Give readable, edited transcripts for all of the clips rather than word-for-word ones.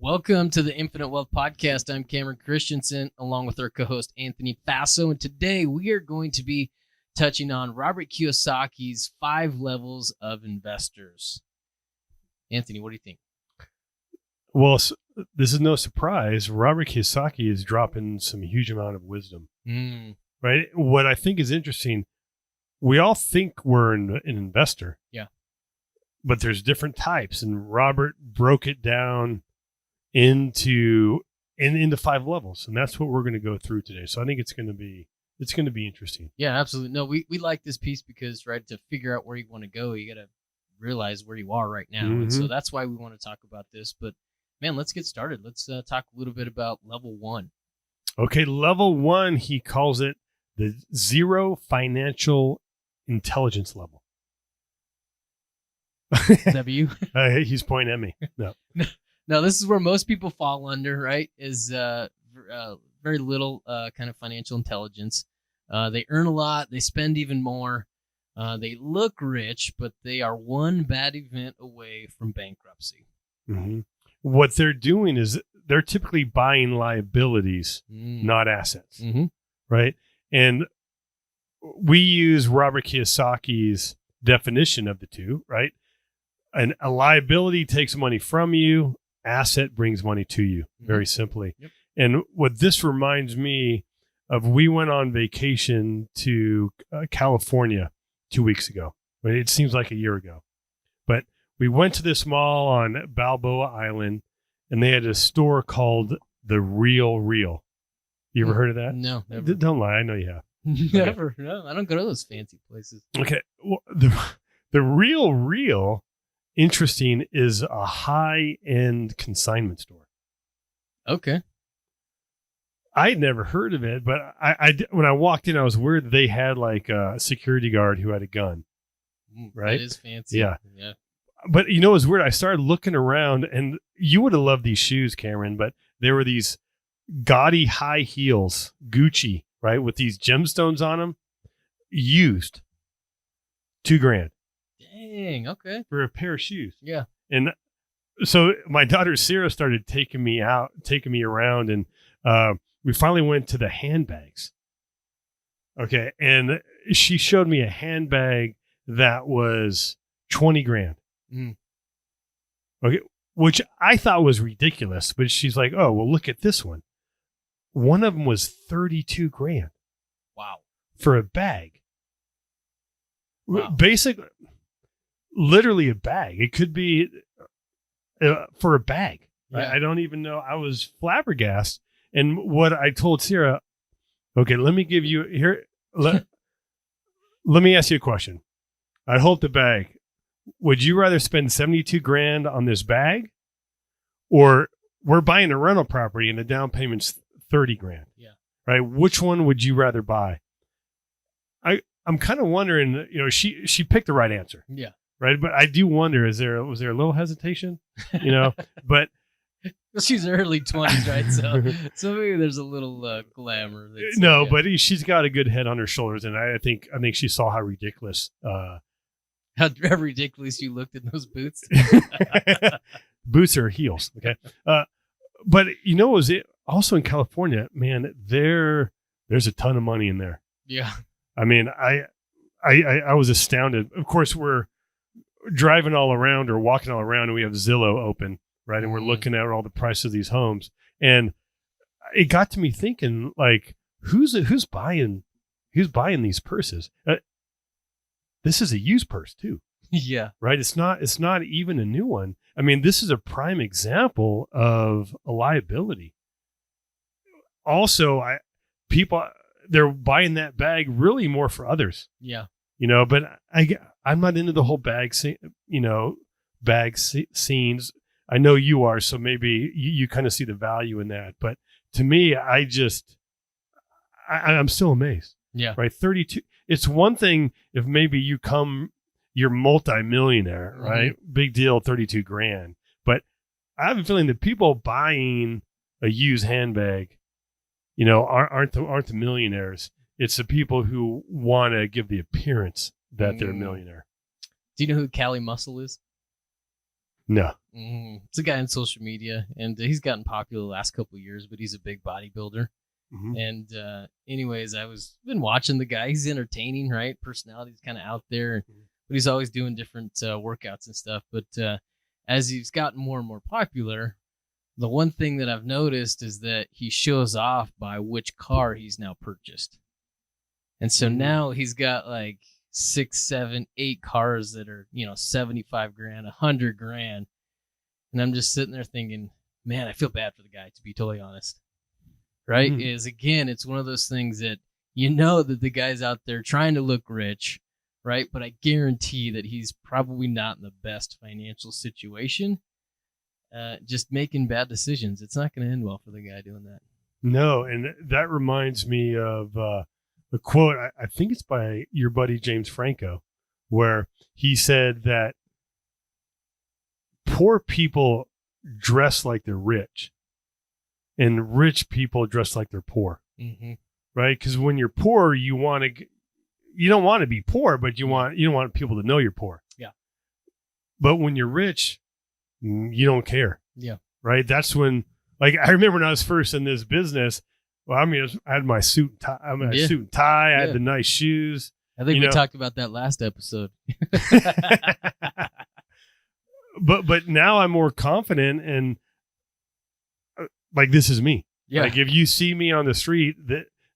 Welcome to the Infinite Wealth Podcast. I'm Cameron Christensen, along with our co-host Anthony Faso, and today we are going to be touching on Robert Kiyosaki's 5 levels of investors. Anthony, what do you think? Well, this is no surprise. Robert Kiyosaki is dropping some huge amount of wisdom, right? What I think is interesting, we all think we're an investor. Yeah. But there's different types, and Robert broke it down into 5 levels, and that's what we're going to go through today. So I think it's going to be interesting. Yeah, absolutely. No, we like this piece because, right, to figure out where you want to go, you got to realize where you are right now. And so that's why we want to talk about this. But man, let's get started. Let's talk a little bit about level 1. Okay, level 1, he calls it the zero financial intelligence level. Is that you? He's pointing at me. No. Now, this is where most people fall under, right, is very little kind of financial intelligence. They earn a lot. They spend even more. They look rich, but they are one bad event away from bankruptcy. Mm-hmm. What they're doing is they're typically buying liabilities, not assets, right? And we use Robert Kiyosaki's definition of the two, right? And a liability takes money from you. Asset brings money to you, very simply. Yep. And what this reminds me of, we went on vacation to California 2 weeks ago. It seems like a year ago. But we went to this mall on Balboa Island, and they had a store called The Real Real. You ever heard of that? No, never. Don't lie. I know you have. Never. Okay. No, I don't go to those fancy places. Okay. Well, the Real Real, interesting, is a high-end consignment store. Okay. I had never heard of it, but I when I walked in, I was worried they had like a security guard who had a gun. Right? That is fancy. Yeah. Yeah. But you know, it was weird. I started looking around, and you would have loved these shoes, Cameron, but there were these gaudy high heels, Gucci, right, with these gemstones on them, used $2,000. Dang. Okay. For a pair of shoes. Yeah. And so my daughter Sarah started taking me around, and we finally went to the handbags. Okay. And she showed me a handbag that was $20,000. Okay. Which I thought was ridiculous, but she's like, oh, well, look at this one. One of them was $32,000. Wow. For a bag. Wow. Basically, literally a bag. It could be for a bag. Yeah. I don't even know. I was flabbergasted. And what I told Sarah, okay, let me give you here. Let me ask you a question. I hold the bag. Would you rather spend $72,000 on this bag, or we're buying a rental property and the down payment's $30,000? Yeah. Right. Which one would you rather buy? I'm kind of wondering. You know, she picked the right answer. Yeah. Right. But I do wonder, was there a little hesitation? You know, but. She's early 20s, right? So maybe there's a little glamour. No, but she's got a good head on her shoulders, and I think she saw how ridiculous. How ridiculous you looked in those boots. Boots are heels, okay. But you know, also in California, man, there's a ton of money in there. Yeah. I mean, I was astounded. Of course, we're driving all around or walking all around, and we have Zillow open. Right. And we're looking at all the prices of these homes. And it got to me thinking, like, who's buying these purses? This is a used purse too. Yeah. Right. It's not even a new one. I mean, this is a prime example of a liability. Also, people, they're buying that bag really more for others. Yeah. You know, but I'm not into the whole bag scenes. I know you are, so maybe you kind of see the value in that. But to me, I'm still amazed. Yeah. Right. 32. It's one thing if maybe you're multimillionaire, right? Big deal, $32,000. But I have a feeling that people buying a used handbag, you know, aren't the millionaires. It's the people who want to give the appearance that they're a millionaire. Do you know who Callie Muscle is? No. It's a guy on social media, and he's gotten popular the last couple of years, but he's a big bodybuilder. Mm-hmm. And anyways, been watching the guy. He's entertaining, right? Personality's kind of out there, but he's always doing different workouts and stuff. But as he's gotten more and more popular, the one thing that I've noticed is that he shows off by which car he's now purchased. And so now he's got like 6, 7, 8 cars that are, 75 grand, 100 grand. And I'm just sitting there thinking, man, I feel bad for the guy, to be totally honest. Right? Again, it's one of those things that that the guy's out there trying to look rich, right? But I guarantee that he's probably not in the best financial situation. Just making bad decisions. It's not going to end well for the guy doing that. No, and that reminds me of a quote, I think it's by your buddy James Franco, where he said that poor people dress like they're rich and rich people dress like they're poor. Mm-hmm. Right? Because when you're poor, you don't want to be poor, but you don't want people to know you're poor. Yeah. But when you're rich, you don't care. Yeah. Right? That's when, like, I remember when I was first in this business, well, I mean, I had my suit and tie. I had the nice shoes. I think we talked about that last episode. But now I'm more confident, and like, this is me. Yeah. Like, if you see me on the street,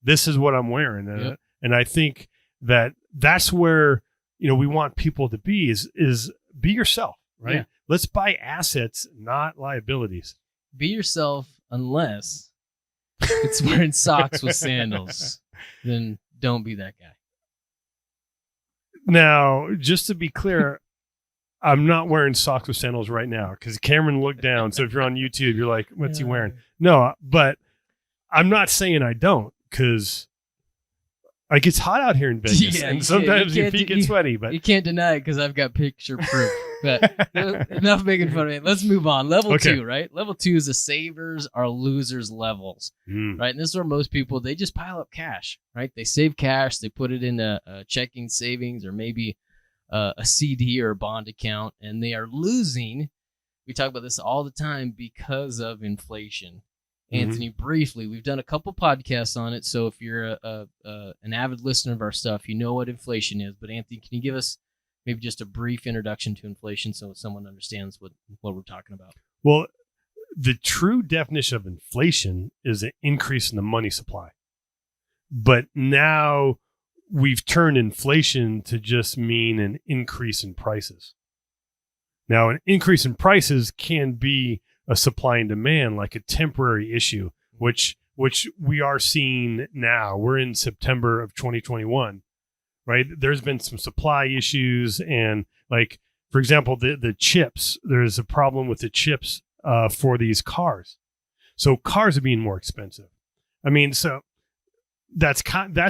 this is what I'm wearing. And I think that's where, we want people to be is be yourself, right? Yeah. Let's buy assets, not liabilities. Be yourself, unless it's wearing socks with sandals. Then don't be that guy. Now, just to be clear, I'm not wearing socks with sandals right now because Cameron looked down. So if you're on YouTube, you're like, what's he wearing? No, but I'm not saying I don't, because like, it's hot out here in Vegas, and sometimes your feet get sweaty. But you can't deny it because I've got picture proof. But enough making fun of me. Let's move on. Level 2, right? Level 2 is the savers are losers levels, right? And this is where most people, they just pile up cash, right? They save cash, they put it in a checking savings or maybe a CD or a bond account, and they are losing. We talk about this all the time because of inflation. Anthony, briefly, we've done a couple podcasts on it, so if you're an avid listener of our stuff, you know what inflation is. But Anthony, can you give us maybe just a brief introduction to inflation so someone understands what we're talking about? Well, the true definition of inflation is an increase in the money supply. But now we've turned inflation to just mean an increase in prices. Now, an increase in prices can be a supply and demand, like a temporary issue, which we are seeing now. We're in September of 2021, right? There's been some supply issues, and like, for example, the chips. There's a problem with the chips for these cars, so cars are being more expensive. I mean, so that's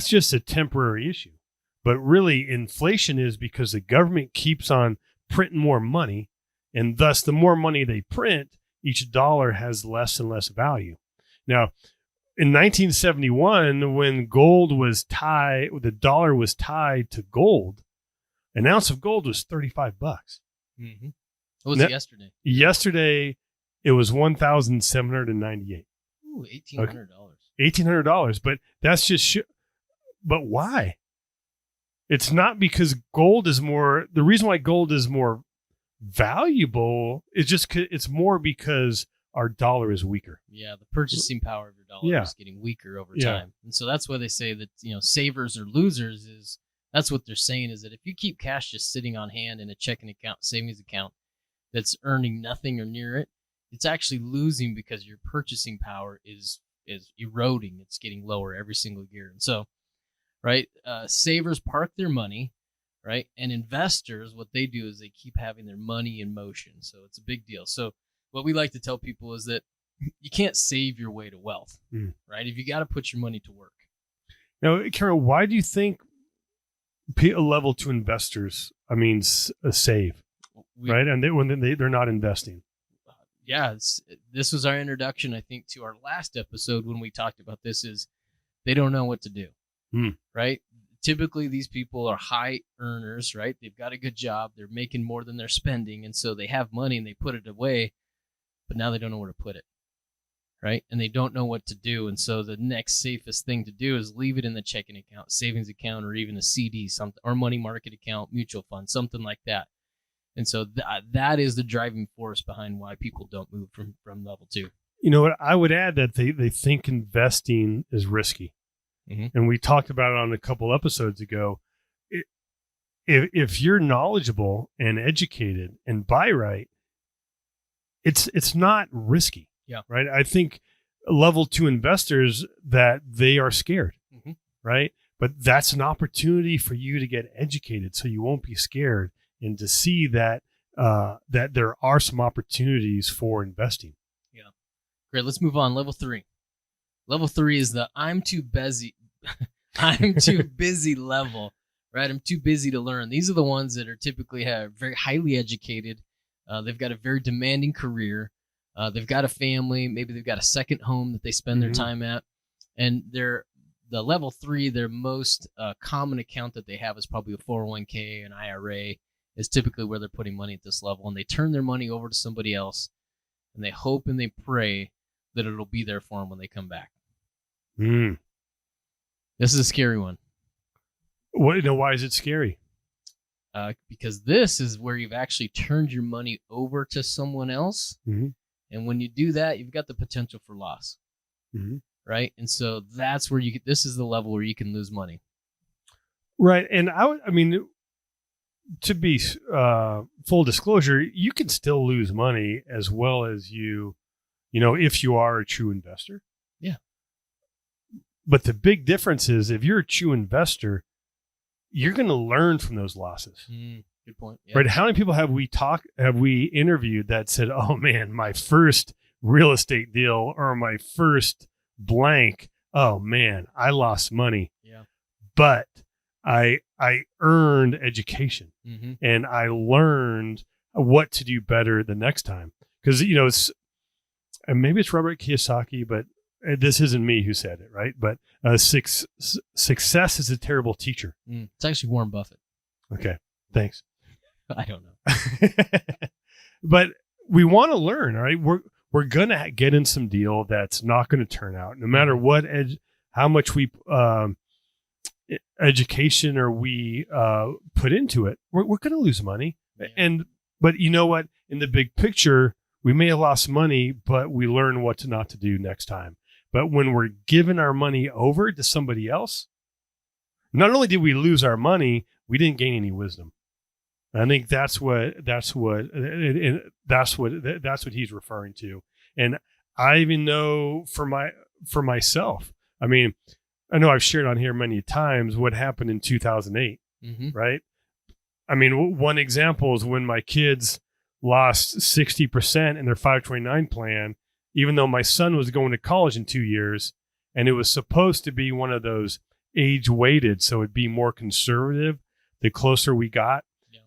just a temporary issue, but really, inflation is because the government keeps on printing more money, and thus, the more money they print, each dollar has less and less value. Now, in 1971, when the dollar was tied to gold, an ounce of gold was $35. Mm-hmm. What was it yesterday? Yesterday, it was $1,798. Ooh, $1,800. $1,800, but that's just but why? It's not because gold is more. The reason why gold is more valuable is just it's more because our dollar is weaker. Yeah, the purchasing power of your dollar is getting weaker over time. And so that's why they say that, savers or losers that's what they're saying, is that if you keep cash just sitting on hand in a checking account, savings account that's earning nothing or near it, it's actually losing because your purchasing power is eroding. It's getting lower every single year. And so, right, savers park their money, right? And investors, what they do is they keep having their money in motion. So it's a big deal. So what we like to tell people is that you can't save your way to wealth, right? If you got to put your money to work. Now, Carol, why do you think level 2 investors, save, right? And they're not investing. Yeah, this was our introduction, I think, to our last episode when we talked about this, is they don't know what to do, right? typically these people are high earners, right? They've got a good job. They're making more than they're spending. And so they have money and they put it away, but now they don't know where to put it, right? And they don't know what to do. And so the next safest thing to do is leave it in the checking account, savings account, or even a CD, something, or money market account, mutual fund, something like that. And so that is the driving force behind why people don't move from level 2. You know what? I would add that they think investing is risky. Mm-hmm. And we talked about it on a couple episodes ago. If you're knowledgeable and educated and buy right, it's not risky. Yeah. Right. I think level 2 investors that they are scared. Mm-hmm. Right. But that's an opportunity for you to get educated so you won't be scared and to see that that there are some opportunities for investing. Yeah. Great. Let's move on. Level 3. Level 3 is the I'm too busy. I'm too busy level, right? I'm too busy to learn. These are the ones that are typically very highly educated. They've got a very demanding career. They've got a family. Maybe they've got a second home that they spend their time at. And the level 3, their most common account that they have is probably a 401k, an IRA, is typically where they're putting money at this level. And they turn their money over to somebody else, and they hope and they pray that it'll be there for them when they come back. This is a scary one. Why is it scary? Because this is where you've actually turned your money over to someone else. Mm-hmm. And when you do that, you've got the potential for loss. Mm-hmm. Right? And so that's where this is the level where you can lose money. Right. And I mean, to be full disclosure, you can still lose money as well as if you are a true investor. Yeah. But the big difference is if you're a true investor, you're going to learn from those losses. Good point. Yeah. Right. How many people have we interviewed that said, oh man, my first real estate deal or my first blank, oh man, I lost money. Yeah. But I earned education and I learned what to do better the next time. Because, maybe it's Robert Kiyosaki, but this isn't me who said it, right? But success is a terrible teacher. It's actually Warren Buffett. Okay, thanks. I don't know. But we want to learn, all right? We're going to get in some deal that's not going to turn out. No matter what, how much we education or we put into it, we're going to lose money. Yeah. But you know what? In the big picture, we may have lost money, but we learn what not to do next time. But when we're giving our money over to somebody else, not only did we lose our money, we didn't gain any wisdom. I think that's what he's referring to. And I even know for myself. I mean, I know I've shared on here many times what happened in 2008, right? I mean, one example is when my kids lost 60% in their 529 plan, even though my son was going to college in 2 years, and it was supposed to be one of those age weighted, so it'd be more conservative the closer we got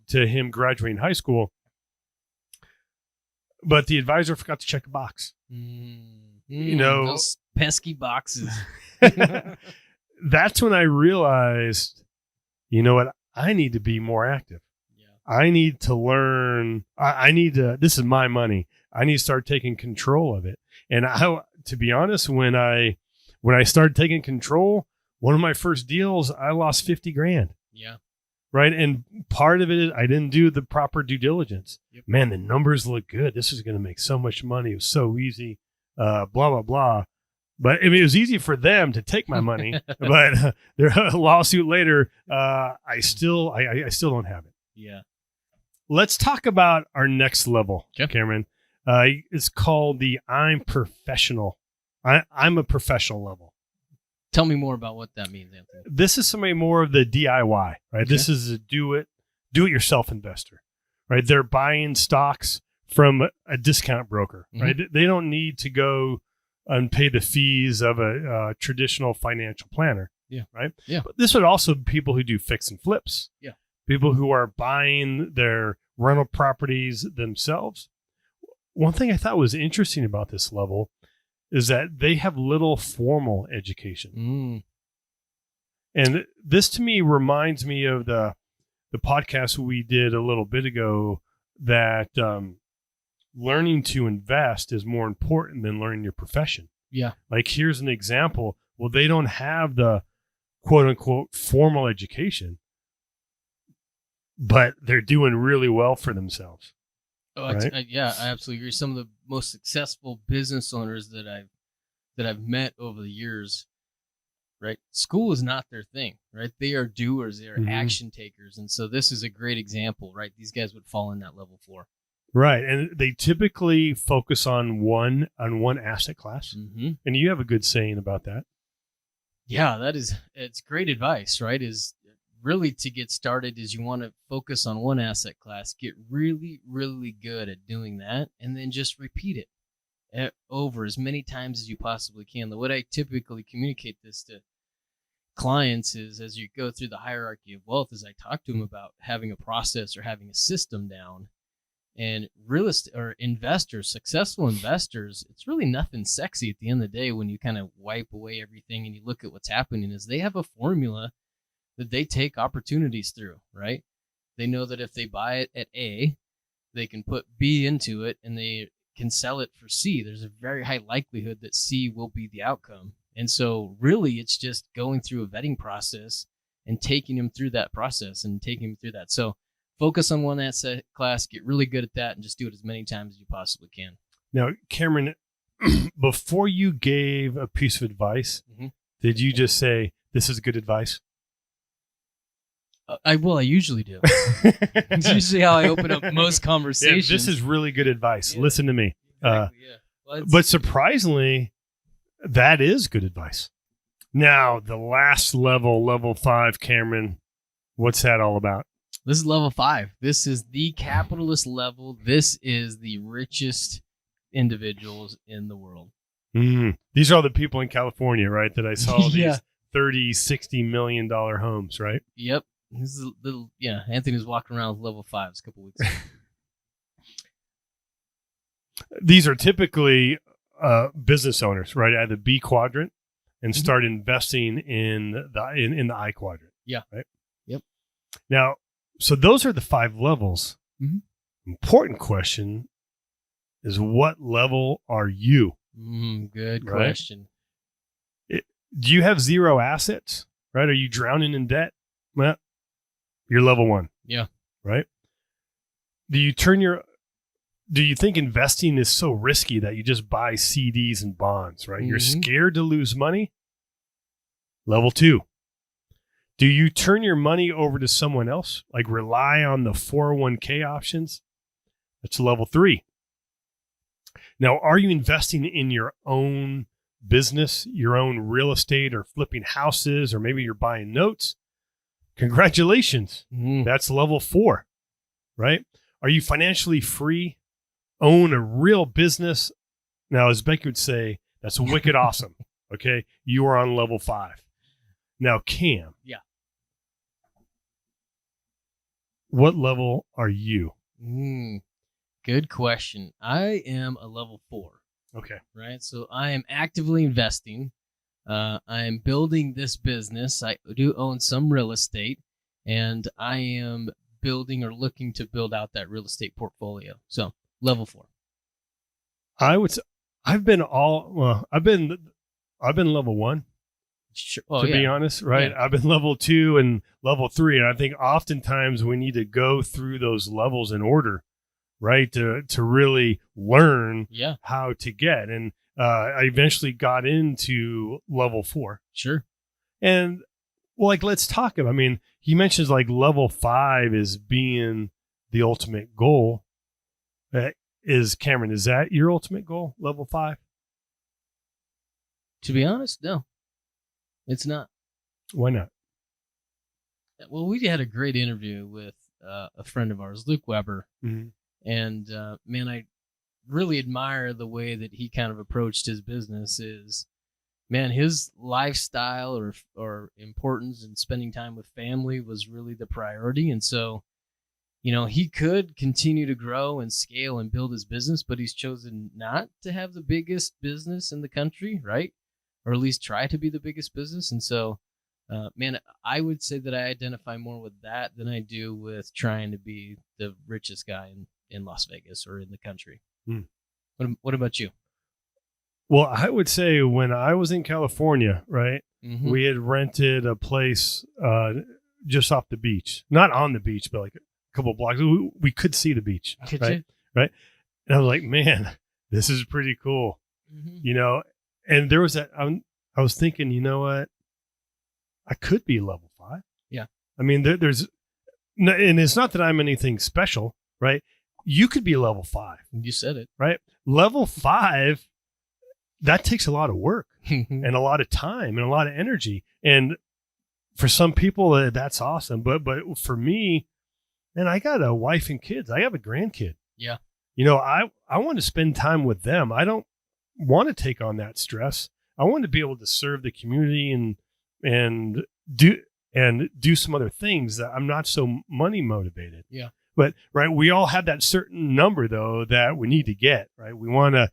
to him graduating high school. But the advisor forgot to check a box. Those pesky boxes. That's when I realized, you know what? I need to be more active. Yeah. I need to learn. This is my money. I need to start taking control of it. And to be honest, when I started taking control, one of my first deals, I lost $50,000. Yeah. Right. And part of it is I didn't do the proper due diligence. Yep. Man, the numbers look good. This is going to make so much money. It was so easy. Blah, blah, blah. But I mean, it was easy for them to take my money, but their lawsuit later, I still don't have it. Yeah. Let's talk about our next level, Cameron. It's called the I'm professional. I'm a professional level. Tell me more about what that means, Anthony. This is somebody more of the DIY, right? Okay. This is a do it yourself investor, right? They're buying stocks from a discount broker, right? They don't need to go and pay the fees of a traditional financial planner. Yeah. Right. Yeah. But this would also be people who do fix and flips. Yeah. People who are buying their rental properties themselves. One thing I thought was interesting about this level is that they have little formal education. And this to me reminds me of the podcast we did a little bit ago, that learning to invest is more important than learning your profession. Yeah. Like, here's an example. Well, they don't have the quote unquote formal education, but they're doing really well for themselves. Oh, right? Yeah, I absolutely agree. Some of the most successful business owners that I've met over the years, right? School is not their thing, right? They are doers, they are action takers. And so this is a great example, right? These guys would fall in that level 4. Right. And they typically focus on one asset class. And you have a good saying about that. Yeah, it's great advice, right? Is really, to get started, is you want to focus on one asset class, get really, really good at doing that, and then just repeat it over as many times as you possibly can. The way I typically communicate this to clients is, as you go through the hierarchy of wealth, is I talk to them about having a process or having a system down. And real estate or investors, successful investors, it's really nothing sexy at the end of the day when you kind of wipe away everything and you look at what's happening. Is they have a formula that they take opportunities through, right? They know that if they buy it at A, they can put B into it and they can sell it for C. There's a very high likelihood that C will be the outcome. And so really it's just going through a vetting process and taking them through that process and taking them through that. So focus on one asset class, get really good at that, and just do it as many times as you possibly can. Now, Cameron, before you gave a piece of advice, did you just say, this is good advice? I usually do. It's usually how I open up most conversations. Yeah, this is really good advice. Yeah. Listen to me. Exactly, yeah. Well, but surprisingly, that is good advice. Now, the last level, level 5, Cameron, what's that all about? This is level 5. This is the capitalist level. This is the richest individuals in the world. These are the people in California, right? That I saw yeah. these $30-60 million homes, right? Yep. This is a little, Anthony was walking around with level 5s a couple weeks ago. These are typically business owners, right? At the B quadrant and start investing in the I quadrant. Yeah. Right. Yep. Now, so those are the 5 levels. Important question is, what level are you? Good question. Do you have 0 assets? Right? Are you drowning in debt? Well, you're level 1. Yeah. Right? Do you think investing is so risky that you just buy CDs and bonds, right? You're scared to lose money? Level 2. Do you turn your money over to someone else, like rely on the 401k options? That's level 3. Now, are you investing in your own business, your own real estate, or flipping houses, or maybe you're buying notes? Congratulations. That's level 4, right? Are you financially free? Own a real business? Now, as Becky would say, that's wicked awesome. Okay. You are on level 5. Now, Cam. Yeah. What level are you? Good question. I am a level 4. Okay. Right. So I am actively investing. I am building this business. I do own some real estate, and I am building or looking to build out that real estate portfolio. So level 4. I've been level 1. Sure. To be honest, right? Yeah. I've been level 2 and level 3. And I think oftentimes we need to go through those levels in order, right? To really learn how to get. And I eventually got into level 4. Sure. And let's talk about, he mentions level 5 is being the ultimate goal. Cameron, is that your ultimate goal, level 5? To be honest, no. It's not. Why not? Well, we had a great interview with a friend of ours, Luke Weber. And man, I really admire the way that he kind of approached his business. His lifestyle or importance in spending time with family was really the priority. And so, he could continue to grow and scale and build his business, but he's chosen not to have the biggest business in the country, right? Or at least try to be the biggest business. And so Man, I would say that I identify more with that than I do with trying to be the richest guy in Las Vegas or in the country. Hmm. What about you? Well, I would say when I was in California, right, Mm-hmm. we had rented a place just off the beach, not on the beach, but like a couple of blocks. We could see the beach, Could right? you? Right. And I was like, man, this is pretty cool, Mm-hmm. you know. And there was that. I was thinking, you know what? I could be level 5. Yeah. I mean, there's, and it's not that I'm anything special, right? You could be level 5, You said it. right? Level 5, that takes a lot of work Mm-hmm. and a lot of time and a lot of energy. And for some people, that's awesome. But for me, and I got a wife and kids. I have a grandkid. Yeah. You know, I want to spend time with them. I don't want to take on that stress. I want to be able to serve the community and do some other things that I'm not so money motivated. Yeah. But right, we all have that certain number though that we need to get, right? We want to,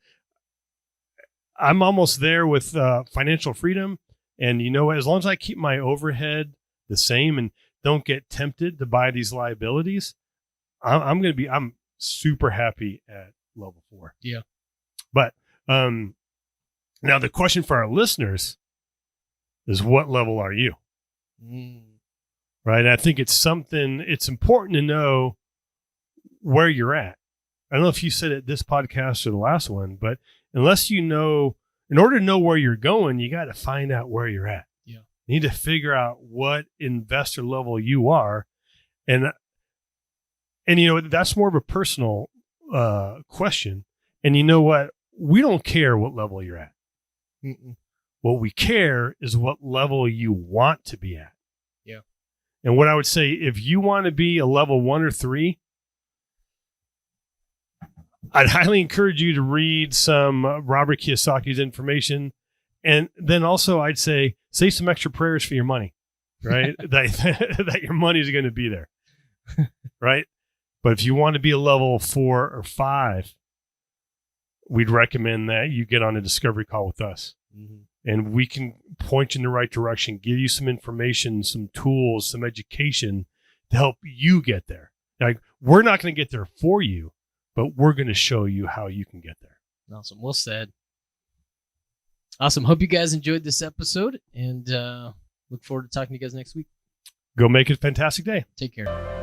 I'm almost there with financial freedom. And you know what, as long as I keep my overhead the same and don't get tempted to buy these liabilities, I'm super happy at level 4. Yeah. But now the question for our listeners is, what level are you? Right. I think it's important to know where you're at. I don't know if you said it this podcast or the last one, but unless you know, in order to know where you're going, you got to find out where you're at. Yeah. You need to figure out what investor level you are. And you know, that's more of a personal question. And you know what? We don't care what level you're at. Mm-mm. What we care is what level you want to be at. Yeah. And what I would say, if you want to be a level 1 or 3, I'd highly encourage you to read some Robert Kiyosaki's information. And then also I'd say some extra prayers for your money, right? that your money is going to be there, right? But if you want to be a level 4 or 5, we'd recommend that you get on a discovery call with us. Mm-hmm. And we can point you in the right direction, give you some information, some tools, some education to help you get there. Like, we're not going to get there for you, but we're going to show you how you can get there. Awesome. Well said. Awesome. Hope you guys enjoyed this episode, and look forward to talking to you guys next week. Go make it a fantastic day. Take care.